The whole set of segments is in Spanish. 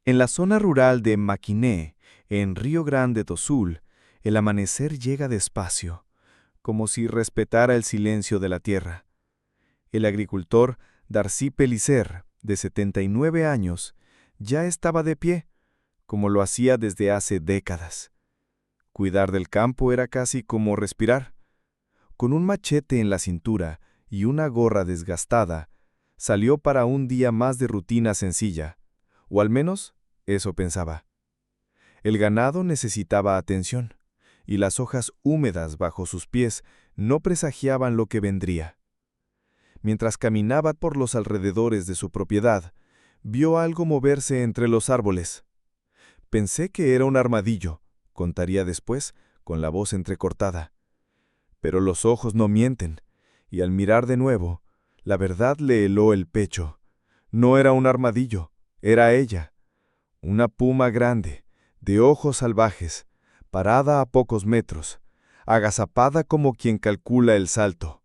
En la zona rural de Maquiné, en Río Grande do Sul, el amanecer llega despacio, como si respetara el silencio de la tierra. El agricultor Darcy Pellicer, de 79 años, ya estaba de pie, como lo hacía desde hace décadas. Cuidar del campo era casi como respirar. Con un machete en la cintura y una gorra desgastada, salió para un día más de rutina sencilla, o al menos eso pensaba. El ganado necesitaba atención, y las hojas húmedas bajo sus pies no presagiaban lo que vendría. Mientras caminaba por los alrededores de su propiedad, vio algo moverse entre los árboles. Pensé que era un armadillo, contaría después, con la voz entrecortada. Pero los ojos no mienten, y al mirar de nuevo, la verdad le heló el pecho. No era un armadillo, era ella. Una puma grande, de ojos salvajes, parada a pocos metros, agazapada como quien calcula el salto.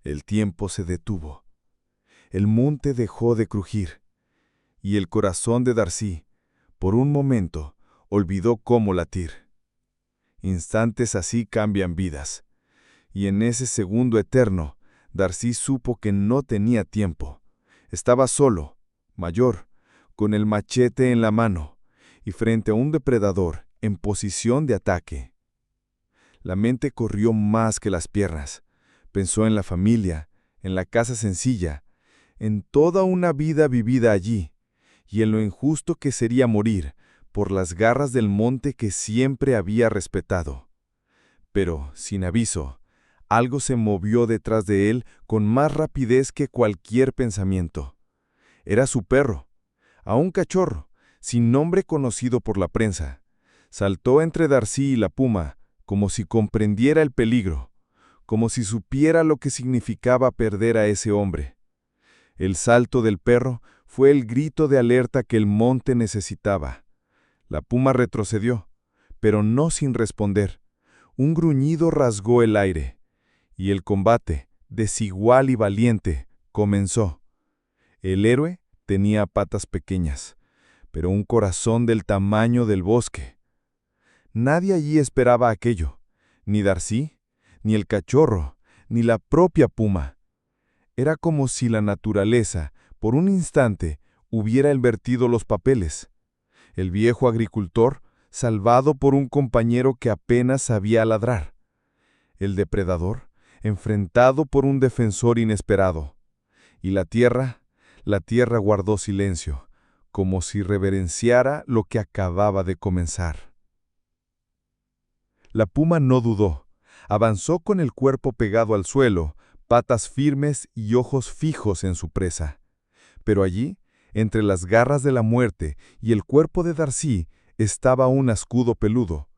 El tiempo se detuvo. El monte dejó de crujir, y el corazón de Darcy, por un momento, olvidó cómo latir. Instantes así cambian vidas, y en ese segundo eterno, Darcy supo que no tenía tiempo. Estaba solo, mayor, con el machete en la mano, y frente a un depredador en posición de ataque. La mente corrió más que las piernas. Pensó en la familia, en la casa sencilla, en toda una vida vivida allí, y en lo injusto que sería morir por las garras del monte que siempre había respetado. Pero, sin aviso, algo se movió detrás de él con más rapidez que cualquier pensamiento. Era su perro, a un cachorro, sin nombre conocido por la prensa. Saltó entre Darcy y la puma, como si comprendiera el peligro, como si supiera lo que significaba perder a ese hombre. El salto del perro fue el grito de alerta que el monte necesitaba. La puma retrocedió, pero no sin responder. Un gruñido rasgó el aire, y el combate, desigual y valiente, comenzó. El héroe tenía patas pequeñas, pero un corazón del tamaño del bosque. Nadie allí esperaba aquello, ni Darcy, ni el cachorro, ni la propia puma. Era como si la naturaleza, por un instante, hubiera invertido los papeles. El viejo agricultor, salvado por un compañero que apenas sabía ladrar. El depredador, enfrentado por un defensor inesperado. Y la tierra guardó silencio, como si reverenciara lo que acababa de comenzar. La puma no dudó. Avanzó con el cuerpo pegado al suelo, patas firmes y ojos fijos en su presa. Pero allí, entre las garras de la muerte y el cuerpo de Darcy, estaba un escudo peludo,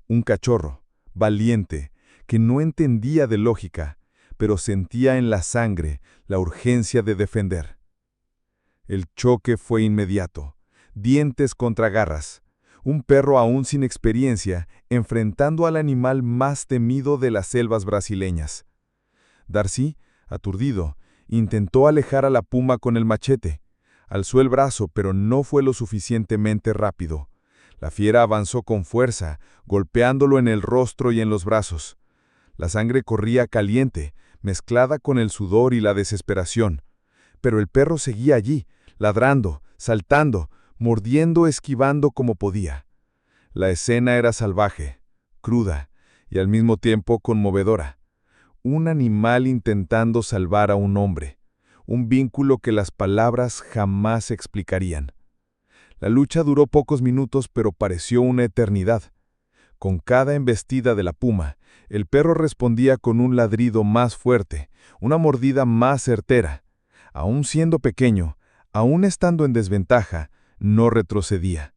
un cachorro, valiente, que no entendía de lógica, pero sentía en la sangre la urgencia de defender. El choque fue inmediato, dientes contra garras. Un perro aún sin experiencia, enfrentando al animal más temido de las selvas brasileñas. Darcy, aturdido, intentó alejar a la puma con el machete. Alzó el brazo, pero no fue lo suficientemente rápido. La fiera avanzó con fuerza, golpeándolo en el rostro y en los brazos. La sangre corría caliente, mezclada con el sudor y la desesperación. Pero el perro seguía allí, ladrando, saltando, mordiendo, esquivando como podía. La escena era salvaje, cruda y al mismo tiempo conmovedora. Un animal intentando salvar a un hombre, un vínculo que las palabras jamás explicarían. La lucha duró pocos minutos, pero pareció una eternidad. Con cada embestida de la puma, el perro respondía con un ladrido más fuerte, una mordida más certera. Aún siendo pequeño, aún estando en desventaja, no retrocedía.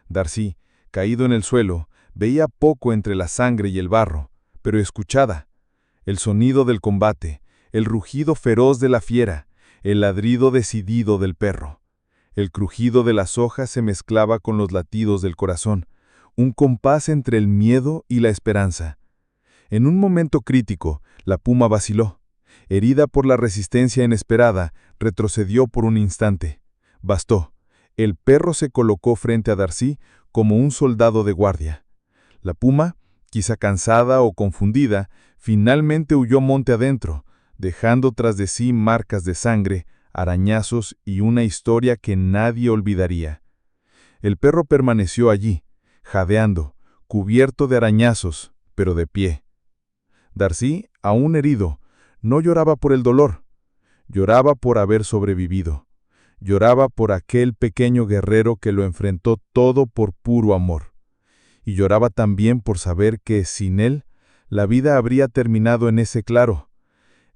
Darcy, caído en el suelo, veía poco entre la sangre y el barro, pero escuchaba el sonido del combate, el rugido feroz de la fiera, el ladrido decidido del perro. El crujido de las hojas se mezclaba con los latidos del corazón, un compás entre el miedo y la esperanza. En un momento crítico, la puma vaciló. Herida por la resistencia inesperada, retrocedió por un instante. Bastó. El perro se colocó frente a Darcy como un soldado de guardia. La puma, quizá cansada o confundida, finalmente huyó monte adentro, dejando tras de sí marcas de sangre, arañazos y una historia que nadie olvidaría. El perro permaneció allí, jadeando, cubierto de arañazos, pero de pie. Darcy, aún herido, no lloraba por el dolor, lloraba por haber sobrevivido. Lloraba por aquel pequeño guerrero que lo enfrentó todo por puro amor. Y lloraba también por saber que, sin él, la vida habría terminado en ese claro.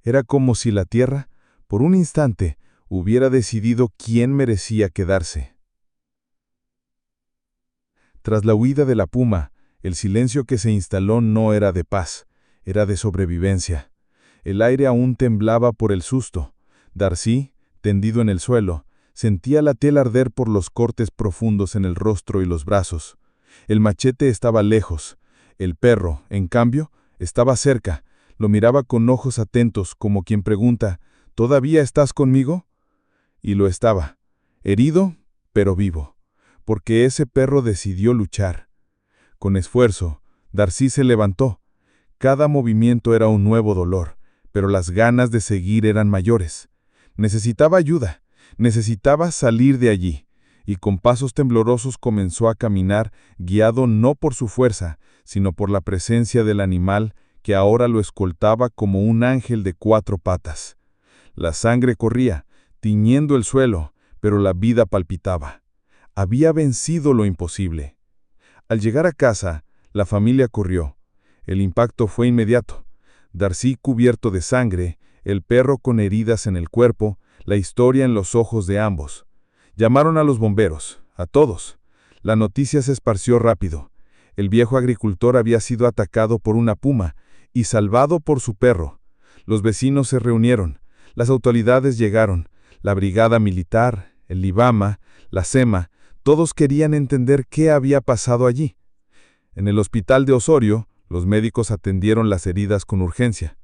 Era como si la tierra, por un instante, hubiera decidido quién merecía quedarse. Tras la huida de la puma, el silencio que se instaló no era de paz, era de sobrevivencia. El aire aún temblaba por el susto. Darcy, tendido en el suelo, sentía la tela arder por los cortes profundos en el rostro y los brazos. El machete estaba lejos. El perro, en cambio, estaba cerca. Lo miraba con ojos atentos, como quien pregunta, ¿todavía estás conmigo? Y lo estaba, herido, pero vivo, porque ese perro decidió luchar. Con esfuerzo, Darcy se levantó. Cada movimiento era un nuevo dolor, pero las ganas de seguir eran mayores. Necesitaba ayuda, necesitaba salir de allí, y con pasos temblorosos comenzó a caminar, guiado no por su fuerza, sino por la presencia del animal que ahora lo escoltaba como un ángel de 4 patas. La sangre corría, tiñendo el suelo, pero la vida palpitaba. Había vencido lo imposible. Al llegar a casa, la familia corrió. El impacto fue inmediato. Darcy cubierto de sangre, el perro con heridas en el cuerpo, la historia en los ojos de ambos. Llamaron a los bomberos, a todos. La noticia se esparció rápido. El viejo agricultor había sido atacado por una puma y salvado por su perro. Los vecinos se reunieron, las autoridades llegaron, la brigada militar, el Libama, la SEMA, todos querían entender qué había pasado allí. En el hospital de Osorio, los médicos atendieron las heridas con urgencia.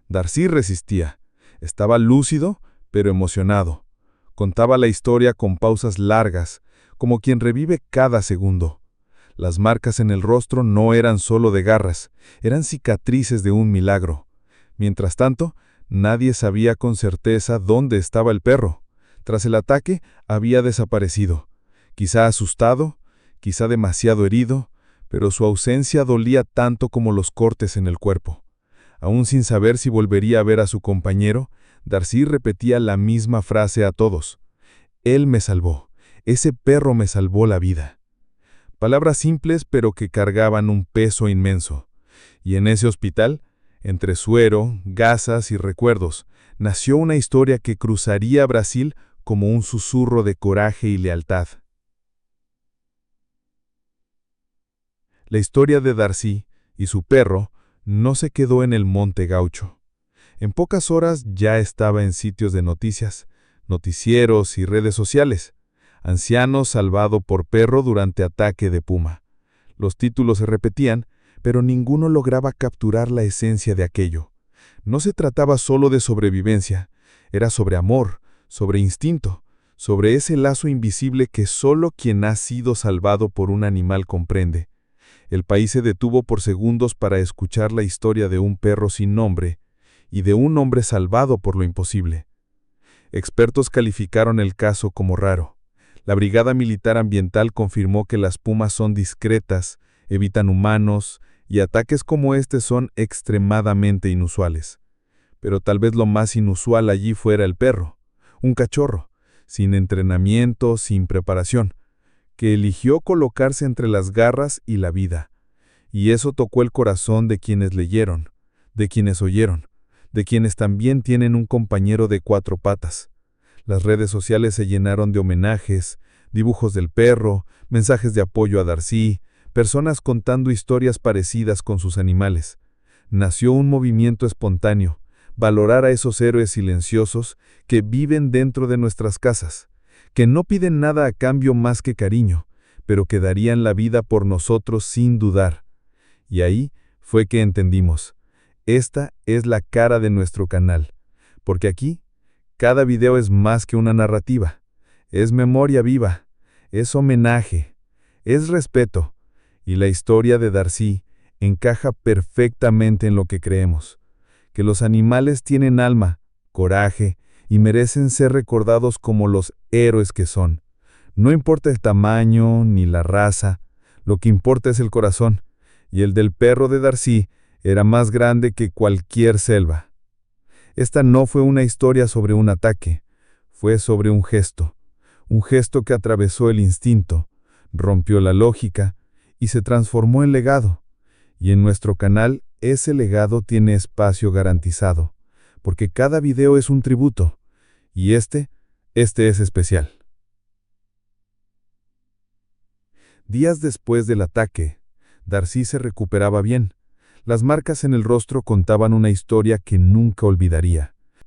Darcy resistía. Estaba lúcido, pero emocionado. Contaba la historia con pausas largas, como quien revive cada segundo. Las marcas en el rostro no eran solo de garras, eran cicatrices de un milagro. Mientras tanto, nadie sabía con certeza dónde estaba el perro. Tras el ataque, había desaparecido. Quizá asustado, quizá demasiado herido, pero su ausencia dolía tanto como los cortes en el cuerpo. Aún sin saber si volvería a ver a su compañero, Darcy repetía la misma frase a todos. Él me salvó, ese perro me salvó la vida. Palabras simples pero que cargaban un peso inmenso. Y en ese hospital, entre suero, gasas y recuerdos, nació una historia que cruzaría Brasil como un susurro de coraje y lealtad. La historia de Darcy y su perro no se quedó en el Monte Gaucho. En pocas horas ya estaba en sitios de noticias, noticieros y redes sociales. Anciano salvado por perro durante ataque de puma. Los títulos se repetían, pero ninguno lograba capturar la esencia de aquello. No se trataba solo de sobrevivencia, era sobre amor, sobre instinto, sobre ese lazo invisible que solo quien ha sido salvado por un animal comprende. El país se detuvo por segundos para escuchar la historia de un perro sin nombre y de un hombre salvado por lo imposible. Expertos calificaron el caso como raro. La Brigada Militar Ambiental confirmó que las pumas son discretas, evitan humanos, y ataques como este son extremadamente inusuales. Pero tal vez lo más inusual allí fuera el perro, un cachorro, sin entrenamiento, sin preparación, que eligió colocarse entre las garras y la vida. Y eso tocó el corazón de quienes leyeron, de quienes oyeron, de quienes también tienen un compañero de 4 patas. Las redes sociales se llenaron de homenajes, dibujos del perro, mensajes de apoyo a Darcy, personas contando historias parecidas con sus animales. Nació un movimiento espontáneo, valorar a esos héroes silenciosos que viven dentro de nuestras casas, que no piden nada a cambio más que cariño, pero que darían la vida por nosotros sin dudar. Y ahí fue que entendimos, esta es la cara de nuestro canal, porque aquí, cada video es más que una narrativa, es memoria viva, es homenaje, es respeto, y la historia de Darcy encaja perfectamente en lo que creemos, que los animales tienen alma, coraje, y merecen ser recordados como los héroes que son. No importa el tamaño ni la raza, lo que importa es el corazón, y el del perro de Darcy era más grande que cualquier selva. Esta no fue una historia sobre un ataque, fue sobre un gesto que atravesó el instinto, rompió la lógica y se transformó en legado. Y en nuestro canal ese legado tiene espacio garantizado, porque cada video es un tributo, y este es especial. Días después del ataque, Darcy se recuperaba bien. Las marcas en el rostro contaban una historia que nunca olvidaría.